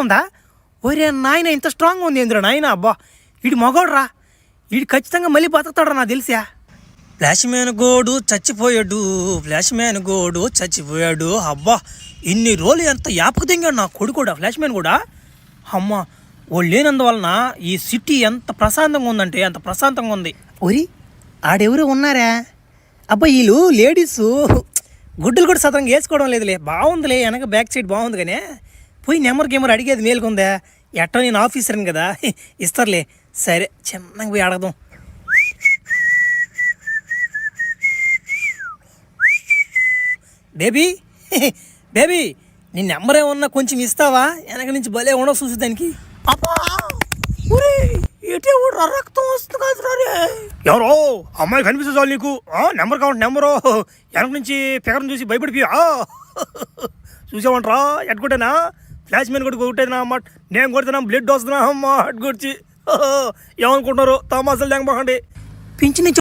ఉందా? ఒరే నాయన ఇంత స్ట్రాంగ్ ఉంది ఏందిరా నాయన? అబ్బా వీడి మగోడ్రా, వీడు ఖచ్చితంగా మళ్ళీ బతుకుతాడు నాకు తెలిసా. ఫ్లాష్ మ్యాన్ గోడు చచ్చిపోయాడు. అబ్బా ఇన్ని రోజులు ఎంత యాపకు తింగాడు నా కొడుకు ఫ్లాష్ మ్యాన్ కూడా. అమ్మ వాళ్ళు లేనందువలన ఈ సిటీ ఎంత ప్రశాంతంగా ఉందంటే అంత ప్రశాంతంగా ఉంది. ఒరి ఆడెవరు ఉన్నారా? అబ్బా వీళ్ళు లేడీస్ గుడ్డలు కూడా సదరంగా వేసుకోవడం లేదులే. బాగుందిలే, వెనక బ్యాక్ సైడ్ బాగుంది. కానీ పోయి నెంబర్ అడిగేది మేలుకుందా? ఎట్టో నేను ఆఫీసర్ని కదా, ఇస్తారులే. సరే చిన్నగా పోయి అడగదాం. బేబీ నీ నెంబర్ ఏమన్నా కొంచెం ఇస్తావా? వెనక నుంచి భలే ఉండవు చూసి దానికి. రక్తం వస్తుంది కాదు. ఎవరో అమ్మాయి కనిపిస్తుంది చాలు నీకు. నెంబర్ కావాలి, నెంబరు వెనక నుంచి ఫిగర్ని చూసి భయపడిపోయా. చూసామంటారా? ఎట్టుకుంటేనా ఫ్లాష్ మ్యాన్ కూడా కొట్టేదినా అమ్మ, నేను కొడుతున్నా బ్లడ్ వస్తున్నా అమ్మ అటు కొడిచి. ఏమనుకుంటున్నారు? తమాసాలు లేకపోకండి. పింఛన్